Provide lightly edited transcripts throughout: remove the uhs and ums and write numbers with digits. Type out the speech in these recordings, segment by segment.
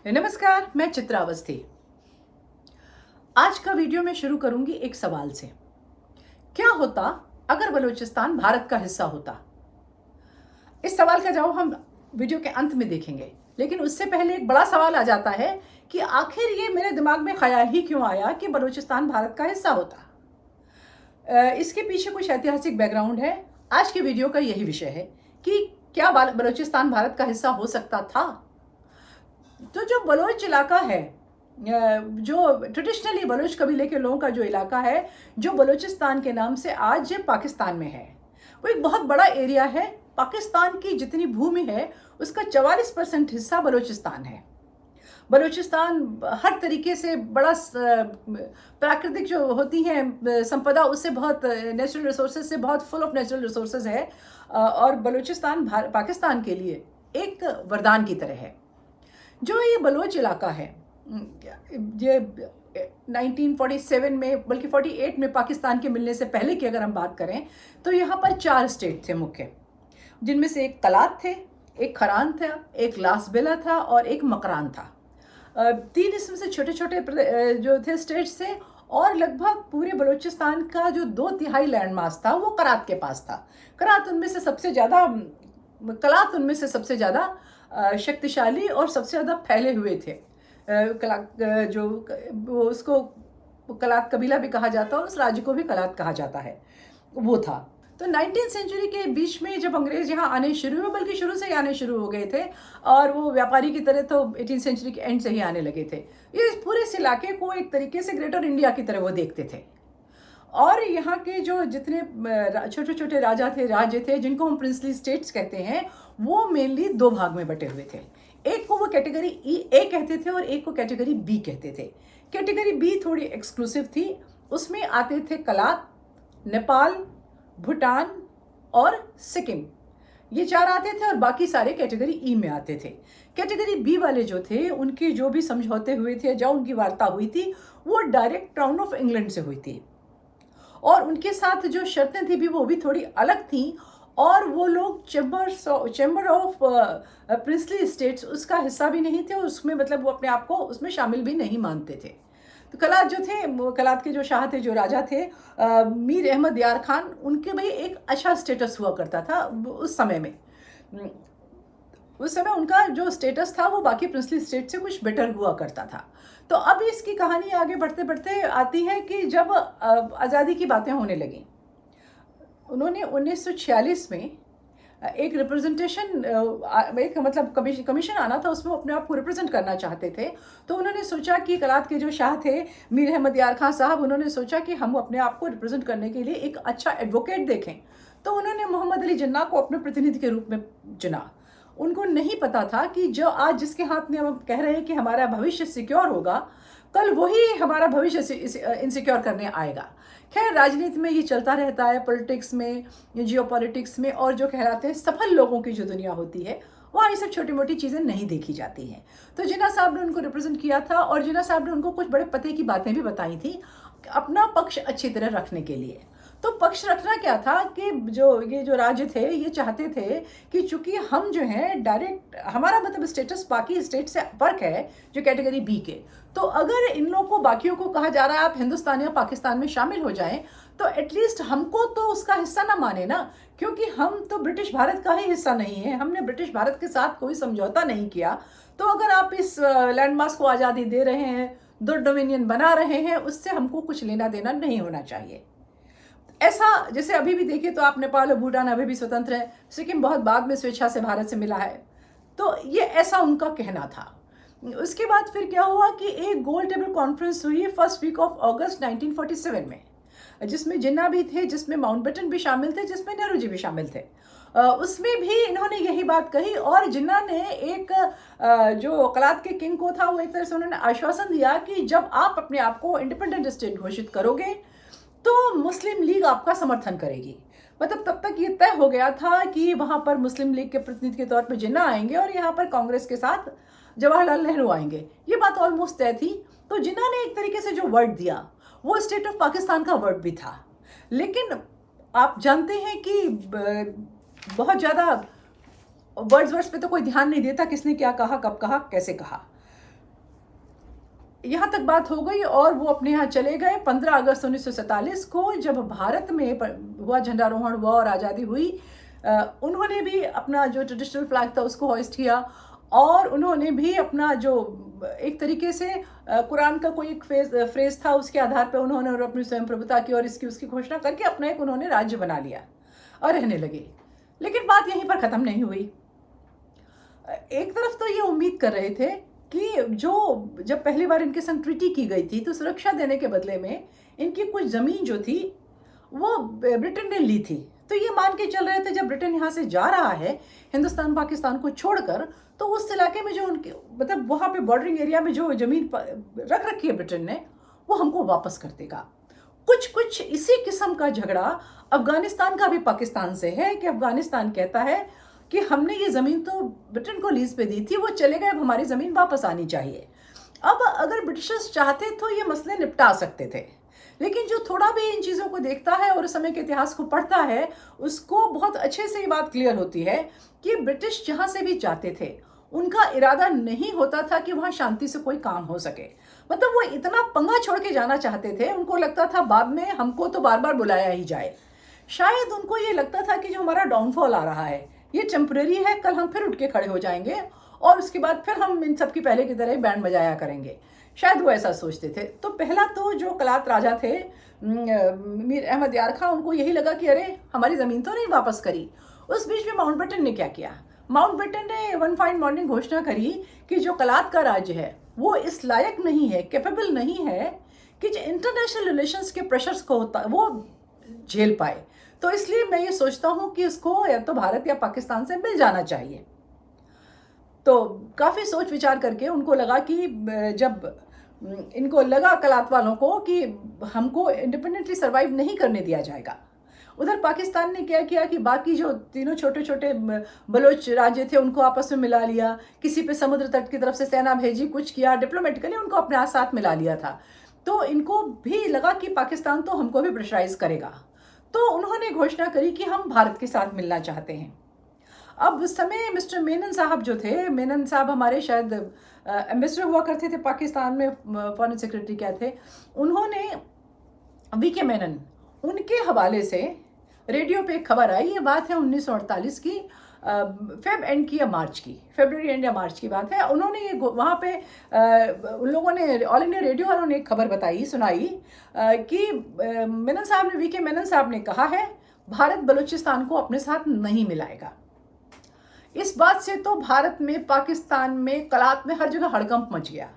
नमस्कार, मैं चित्रा अवस्थी। आज का वीडियो मैं शुरू करूंगी एक सवाल से। क्या होता अगर बलूचिस्तान भारत का हिस्सा होता? इस सवाल का जवाब हम वीडियो के अंत में देखेंगे, लेकिन उससे पहले एक बड़ा सवाल आ जाता है कि आखिर ये मेरे दिमाग में ख्याल ही क्यों आया कि बलूचिस्तान भारत का हिस्सा होता। इसके पीछे कुछ ऐतिहासिक बैकग्राउंड है। आज के वीडियो का यही विषय है कि क्या बलूचिस्तान भारत का हिस्सा हो सकता था। तो जो बलोच इलाका है, जो ट्रेडिशनली बलोच कबीले के लोगों का जो इलाका है, जो बलूचिस्तान के नाम से आज पाकिस्तान में है, वो एक बहुत बड़ा एरिया है। पाकिस्तान की जितनी भूमि है उसका 44% हिस्सा बलूचिस्तान है। बलूचिस्तान हर तरीके से बड़ा प्राकृतिक जो होती हैं संपदा, उससे बहुत नेचुरल रिसोर्सेज से बहुत फुल ऑफ नेचुरल रिसोर्सेज है। और बलूचिस्तान पाकिस्तान के लिए एक वरदान की तरह है। जो ये बलोच इलाका है, ये 1947 में, बल्कि 48 में पाकिस्तान के मिलने से पहले की अगर हम बात करें तो यहाँ पर 4 स्टेट थे मुख्य, जिनमें से एक कलात थे, एक खरान था, एक लासबेला था और एक मकरान था। 3 इसमें से छोटे छोटे जो थे स्टेट्स थे, और लगभग पूरे बलूचिस्तान का जो 2/3 लैंड मास था वो करात के पास था। कलात उनमें से सबसे ज़्यादा शक्तिशाली और सबसे ज़्यादा फैले हुए थे। उसको कलात कबीला भी कहा जाता है और उस राज्य को भी कलात कहा जाता है, वो था। तो 19वीं सेंचुरी के बीच में जब अंग्रेज यहाँ आने शुरू हुए, बल्कि शुरू से ही आने शुरू हो गए थे, और वो व्यापारी की तरह तो 18वीं सेंचुरी के एंड से ही आने लगे थे। ये इस पूरे इस इलाके को एक तरीके से ग्रेटर इंडिया की तरह वो देखते थे। और यहाँ के जो जितने छोटे छोटे राज्य थे जिनको हम प्रिंसली स्टेट्स कहते हैं, वो मेनली 2 भाग में बटे हुए थे। एक को वो कैटेगरी ए कहते थे और एक को कैटेगरी बी कहते थे। कैटेगरी बी थोड़ी एक्सक्लूसिव थी। उसमें आते थे कलात, नेपाल, भूटान और सिक्किम, ये 4 आते थे, और बाकी सारे कैटेगरी ई में आते थे। कैटेगरी बी वाले जो थे, उनके जो भी समझौते हुए थे, जो उनकी वार्ता हुई थी, वो डायरेक्ट क्राउन ऑफ इंग्लैंड से हुई थी, और उनके साथ जो शर्तें थी भी वो भी थोड़ी अलग थी। और वो लोग चैम्बर ऑफ प्रिंसली स्टेट्स उसका हिस्सा भी नहीं थे, उसमें मतलब वो अपने आप को उसमें शामिल भी नहीं मानते थे। तो कलात जो थे, कलात के जो शाह थे, जो राजा थे, मीर अहमद यार खान, उनके भाई एक अच्छा स्टेटस हुआ करता था उस समय में। उस समय उनका जो स्टेटस था वो बाकी प्रिंसली स्टेट से कुछ बेटर हुआ करता था। तो अब इसकी कहानी आगे बढ़ते बढ़ते आती है कि जब आज़ादी की बातें होने लगी, उन्होंने 1946 में एक रिप्रेजेंटेशन, एक मतलब कमीशन आना था, उसमें अपने आप को रिप्रेजेंट करना चाहते थे। तो उन्होंने सोचा कि कलात के जो शाह थे मीर अहमद यार खान साहब, उन्होंने सोचा कि हम अपने आप को रिप्रेजेंट करने के लिए एक अच्छा एडवोकेट देखें। तो उन्होंने मोहम्मद अली जिन्ना को अपने प्रतिनिधि के रूप में चुना। उनको नहीं पता था कि जो आज जिसके हाथ में हम कह रहे हैं कि हमारा भविष्य सिक्योर होगा, कल वही हमारा भविष्य इनसिक्योर करने आएगा। खैर, राजनीति में ये चलता रहता है, पॉलिटिक्स में, जियोपॉलिटिक्स में, और जो कहलाते हैं सफल लोगों की जो दुनिया होती है, वहाँ ये सब छोटी मोटी चीज़ें नहीं देखी जाती हैं। तो जिन्ना साहब ने उनको रिप्रेजेंट किया था, और जिन्ना साहब ने उनको कुछ बड़े पते की बातें भी बताई थी अपना पक्ष अच्छी तरह रखने के लिए। तो पक्ष रखना क्या था कि ये जो राज्य थे, ये चाहते थे कि चूंकि हम जो हैं डायरेक्ट, हमारा मतलब स्टेटस बाकी स्टेट से फर्क है जो कैटेगरी बी के, तो अगर इन लोगों को, बाकियों को कहा जा रहा है आप हिंदुस्तान या पाकिस्तान में शामिल हो जाएं, तो एटलीस्ट हमको तो उसका हिस्सा ना माने ना, क्योंकि हम तो ब्रिटिश भारत का ही हिस्सा नहीं है, हमने ब्रिटिश भारत के साथ कोई समझौता नहीं किया। तो अगर आप इस लैंडमास को आज़ादी दे रहे हैं, 2 डोमिनियन बना रहे हैं, उससे हमको कुछ लेना देना नहीं होना चाहिए। ऐसा जैसे अभी भी देखिए तो आप, नेपाल और भूटान अभी भी स्वतंत्र है, सिक्किम बहुत बाद में स्वेच्छा से भारत से मिला है। तो ये ऐसा उनका कहना था। उसके बाद फिर क्या हुआ कि एक गोल टेबल कॉन्फ्रेंस हुई फर्स्ट वीक ऑफ अगस्त 1947 में, जिसमें जिन्ना भी थे, जिसमें माउंटबेटन भी शामिल थे, जिसमें नेहरू जी भी शामिल थे। उसमें भी इन्होंने यही बात कही, और जिन्ना ने एक जो कलात के किंग को था, वो एक तरह से उन्होंने आश्वासन दिया कि जब आप अपने आप को इंडिपेंडेंट स्टेट घोषित करोगे तो मुस्लिम लीग आपका समर्थन करेगी। मतलब तब तक ये तय हो गया था कि वहाँ पर मुस्लिम लीग के प्रतिनिधि के तौर पे जिन्ना आएंगे और यहाँ पर कांग्रेस के साथ जवाहरलाल नेहरू आएंगे। ये बात ऑलमोस्ट तय थी। तो जिन्ना ने एक तरीके से जो वर्ड दिया वो स्टेट ऑफ पाकिस्तान का वर्ड भी था। लेकिन आप जानते हैं कि बहुत ज़्यादा वर्ड्स पे तो कोई ध्यान नहीं देता, किसने क्या कहा, कब कहा, कैसे कहा। यहाँ तक बात हो गई और वो अपने यहाँ चले गए। 15 अगस्त 1947 को जब भारत में हुआ, झंडारोहण हुआ और आज़ादी हुई, उन्होंने भी अपना जो ट्रेडिशनल फ्लैग था उसको होइस्ट किया और उन्होंने भी अपना जो एक तरीके से कुरान का कोई एक फ्रेज था उसके आधार पर उन्होंने अपनी स्वयं प्रभुता की और इसकी उसकी घोषणा करके अपना एक उन्होंने राज्य बना लिया और रहने लगे। लेकिन बात यहीं पर ख़त्म नहीं हुई। एक तरफ तो ये उम्मीद कर रहे थे कि जब पहली बार इनके संग ट्रीटी की गई थी तो सुरक्षा देने के बदले में इनकी कुछ ज़मीन जो थी वो ब्रिटेन ने ली थी। तो ये मान के चल रहे थे जब ब्रिटेन यहाँ से जा रहा है हिंदुस्तान पाकिस्तान को छोड़कर, तो उस इलाके में जो उनके मतलब वहाँ पे बॉर्डरिंग एरिया में जो ज़मीन रख रखी है ब्रिटेन ने, वो हमको वापस कर देगा। कुछ इसी किस्म का झगड़ा अफगानिस्तान का भी पाकिस्तान से है कि अफगानिस्तान कहता है कि हमने ये ज़मीन तो ब्रिटेन को लीज पे दी थी, वो चले गए, अब हमारी ज़मीन वापस आनी चाहिए। अब अगर ब्रिटिशर्स चाहते तो ये मसले निपटा सकते थे, लेकिन जो थोड़ा भी इन चीज़ों को देखता है और उस समय के इतिहास को पढ़ता है उसको बहुत अच्छे से ये बात क्लियर होती है कि ब्रिटिश जहाँ से भी जाते थे उनका इरादा नहीं होता था कि वहाँ शांति से कोई काम हो सके। मतलब वो इतना पंगा छोड़ के जाना चाहते थे, उनको लगता था बाद में हमको तो बार बार बुलाया ही जाए। शायद उनको ये लगता था कि जो हमारा डाउनफॉल आ रहा है ये टेम्परेरी है, कल हम फिर उठ के खड़े हो जाएंगे और उसके बाद फिर हम इन सब की पहले की तरह बैंड बजाया करेंगे। शायद वो ऐसा सोचते थे। तो पहला तो जो कलात राजा थे मीर अहमद यार खां, उनको यही लगा कि अरे हमारी ज़मीन तो नहीं वापस करी। उस बीच में माउंटबेटन ने क्या किया, माउंटबेटन ने वन फाइन मॉर्निंग घोषणा करी कि जो कलात का राज्य है वो इस लायक नहीं है, कैपेबल नहीं है कि जो इंटरनेशनल रिलेशंस के प्रेशर्स को होता वो झेल पाए। तो इसलिए मैं ये सोचता हूँ कि इसको या तो भारत या पाकिस्तान से मिल जाना चाहिए। तो काफ़ी सोच विचार करके उनको लगा कि जब इनको लगा कलात वालों को कि हमको इंडिपेंडेंटली सर्वाइव नहीं करने दिया जाएगा, उधर पाकिस्तान ने क्या किया कि बाकी जो तीनों छोटे छोटे बलोच राज्य थे उनको आपस में मिला लिया, किसी पे समुद्र तट की तरफ से सेना भेजी, कुछ किया, डिप्लोमेटिकली उनको अपने साथ मिला लिया था। तो इनको भी लगा कि पाकिस्तान तो हमको भी प्रेशराइज करेगा, तो उन्होंने घोषणा करी कि हम भारत के साथ मिलना चाहते हैं। अब उस समय मिस्टर मेनन साहब जो थे, मेनन साहब हमारे शायद एम्बेसडर हुआ करते थे पाकिस्तान में, फॉरेन सेक्रेटरी क्या थे, उन्होंने वीके मेनन, उनके हवाले से रेडियो पे एक खबर आई। ये बात है 1948 की, फेब एंड की या मार्च की, फरवरी एंड या मार्च की बात है। उन्होंने ये वहाँ पे उन लोगों ने, ऑल इंडिया रेडियो वालों ने एक खबर बताई, सुनाई कि मेनन साहब ने, वीके मेनन साहब ने कहा है भारत बलूचिस्तान को अपने साथ नहीं मिलाएगा। इस बात से तो भारत में, पाकिस्तान में, कलात में हर जगह हड़कंप मच गया।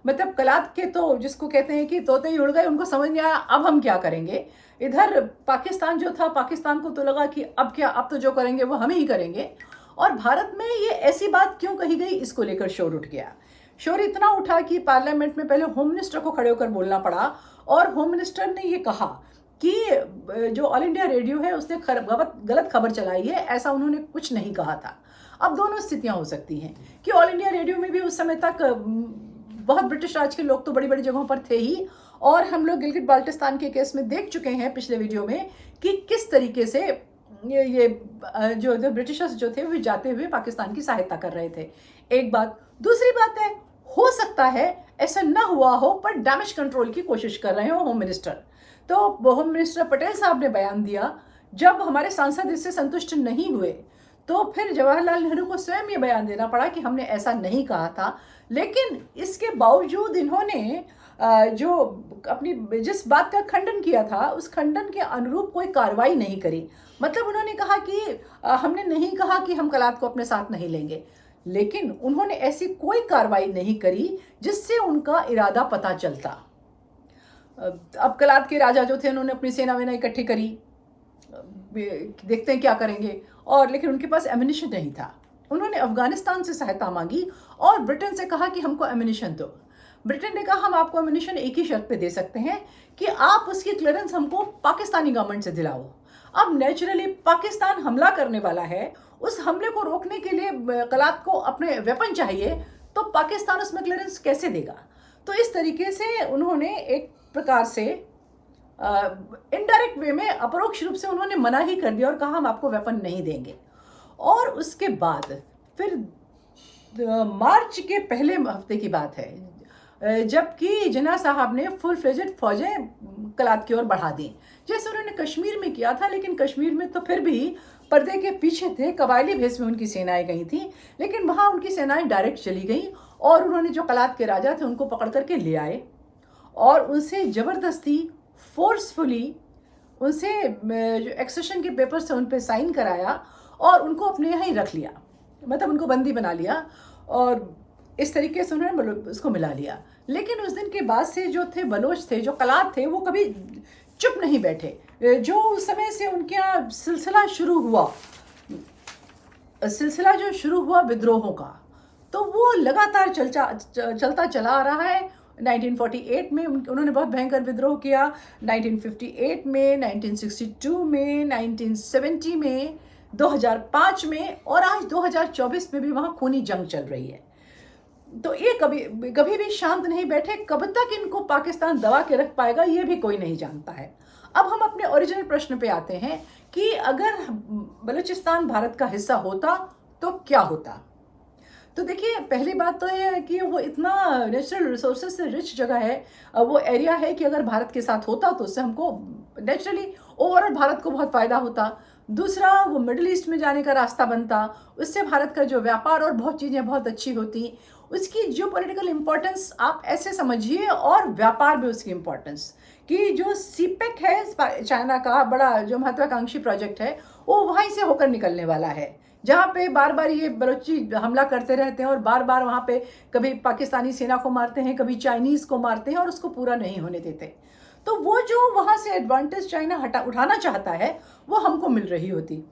मतलब कलात के तो जिसको कहते हैं कि तोते ही उड़ गए, उनको समझ नहीं आया अब हम क्या करेंगे। इधर पाकिस्तान जो था, पाकिस्तान को तो लगा कि अब क्या, अब तो जो करेंगे वो हम ही करेंगे। और भारत में ये ऐसी बात क्यों कही गई, इसको लेकर शोर उठ गया। शोर इतना उठा कि पार्लियामेंट में पहले होम मिनिस्टर को खड़े होकर बोलना पड़ा और होम मिनिस्टर ने ये कहा कि जो ऑल इंडिया रेडियो है उसने गलत खबर चलाई है, ऐसा उन्होंने कुछ नहीं कहा था। अब दोनों स्थितियां हो सकती हैं कि ऑल इंडिया रेडियो में भी उस समय तक बहुत ब्रिटिश राज के लोग तो बड़ी बड़ी जगहों पर थे ही, और हम लोग गिलगिट बाल्टिस्तान के केस में देख चुके हैं पिछले वीडियो में कि किस तरीके से ये जो ब्रिटिशर्स जो थे वो जाते हुए पाकिस्तान की सहायता कर रहे थे। एक बात। दूसरी बात है, हो सकता है ऐसा ना हुआ हो पर डैमेज कंट्रोल की कोशिश कर रहे हो होम मिनिस्टर। तो होम मिनिस्टर पटेल साहब ने बयान दिया, जब हमारे सांसद इससे संतुष्ट नहीं हुए तो फिर जवाहरलाल नेहरू को स्वयं ये बयान देना पड़ा कि हमने ऐसा नहीं कहा था। लेकिन इसके बावजूद इन्होंने जो अपनी जिस बात का खंडन किया था उस खंडन के अनुरूप कोई कार्रवाई नहीं करी। मतलब उन्होंने कहा कि हमने नहीं कहा कि हम कलात को अपने साथ नहीं लेंगे, लेकिन उन्होंने ऐसी कोई कार्रवाई नहीं करी जिससे उनका इरादा पता चलता। अब कलात के राजा जो थे उन्होंने अपनी सेना वेना इकट्ठी करी, देखते हैं क्या करेंगे, और लेकिन उनके पास एम्यूनिशन नहीं था। उन्होंने अफगानिस्तान से सहायता मांगी और ब्रिटेन से कहा कि हमको एम्यूनिशन दो। ब्रिटेन ने कहा हम आपको एम्यूनिशन एक ही शर्त पे दे सकते हैं कि आप उसकी क्लियरेंस हमको पाकिस्तानी गवर्नमेंट से दिलाओ। अब नेचुरली पाकिस्तान हमला करने वाला है, उस हमले को रोकने के लिए कलात को अपने वेपन चाहिए, तो पाकिस्तान उसमें क्लियरेंस कैसे देगा। तो इस तरीके से उन्होंने एक प्रकार से इनडायरेक्ट वे में, अपरोक्ष रूप से उन्होंने मना ही कर दिया और कहा हम आपको वेपन नहीं देंगे। और उसके बाद फिर मार्च के पहले हफ्ते की बात है, जबकि जिन्ना साहब ने फुल फ्लेजेड फौजें कलात की ओर बढ़ा दी, जैसे उन्होंने कश्मीर में किया था। लेकिन कश्मीर में तो फिर भी पर्दे के पीछे थे, कबायली भेष में उनकी सेनाएं गई थी, लेकिन वहाँ उनकी सेनाएं डायरेक्ट चली गई और उन्होंने जो कलात के राजा थे उनको पकड़ करके ले आए और उनसे ज़बरदस्ती फोर्सफुली उनसे जो एक्सेशन के पेपर्स थे उन पर साइन कराया और उनको अपने यहाँ ही रख लिया, मतलब उनको बंदी बना लिया और इस तरीके से उन्होंने उसको मिला लिया। लेकिन उस दिन के बाद से जो थे बलोच थे, जो कलात थे, वो कभी चुप नहीं बैठे। जो उस समय से उनके यहाँ सिलसिला जो शुरू हुआ विद्रोहों का, तो वो लगातार चलता चला आ रहा है। 1948 में उन्होंने बहुत भयंकर विद्रोह किया, 1958 में, 1962 में, 1970 में, 2005 में और आज 2024 में भी वहाँ खूनी जंग चल रही है। तो ये कभी भी शांत नहीं बैठे। कब तक इनको पाकिस्तान दबा के रख पाएगा ये भी कोई नहीं जानता है। अब हम अपने ओरिजिनल प्रश्न पे आते हैं कि अगर बलूचिस्तान भारत का हिस्सा होता तो क्या होता। तो देखिए, पहली बात तो ये है कि वो इतना नेचुरल रिसोर्सेज से रिच जगह है, वो एरिया है कि अगर भारत के साथ होता तो उससे हमको नेचुरली ओवरऑल भारत को बहुत फ़ायदा होता। दूसरा, वो मिडिल ईस्ट में जाने का रास्ता बनता, उससे भारत का जो व्यापार और बहुत चीज़ें बहुत अच्छी होती। उसकी जियोपॉलिटिकल इम्पोर्टेंस आप ऐसे समझिए, और व्यापार भी उसकी इम्पोर्टेंस, कि जो सीपेक है चाइना का बड़ा जो महत्वाकांक्षी प्रोजेक्ट है, वो वहीं से होकर निकलने वाला है, जहाँ पे बार बार ये बलोची हमला करते रहते हैं और बार बार वहाँ पे कभी पाकिस्तानी सेना को मारते हैं, कभी चाइनीज़ को मारते हैं और उसको पूरा नहीं होने देते। तो वो जो वहाँ से एडवांटेज चाइना उठाना चाहता है वो हमको मिल रही होती।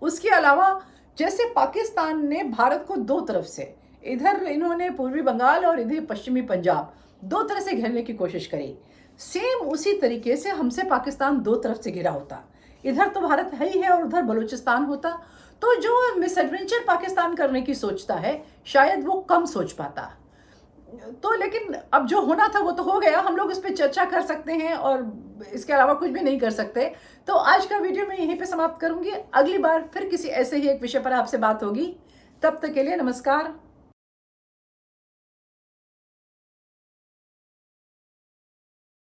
उसके अलावा जैसे पाकिस्तान ने भारत को दो तरफ से, इधर इन्होंने पूर्वी बंगाल और इधर पश्चिमी पंजाब, दो तरह से घेरने की कोशिश करी, सेम उसी तरीके से हमसे पाकिस्तान दो तरफ से घिरा होता। इधर तो भारत है ही है और उधर बलूचिस्तान होता, तो जो मिसएडवेंचर पाकिस्तान करने की सोचता है शायद वो कम सोच पाता। तो लेकिन अब जो होना था वो तो हो गया, हम लोग इस पर चर्चा कर सकते हैं और इसके अलावा कुछ भी नहीं कर सकते। तो आज का वीडियो मैं यहीं पे समाप्त करूंगी। अगली बार फिर किसी ऐसे ही एक विषय पर आपसे बात होगी। तब तक के लिए नमस्कार।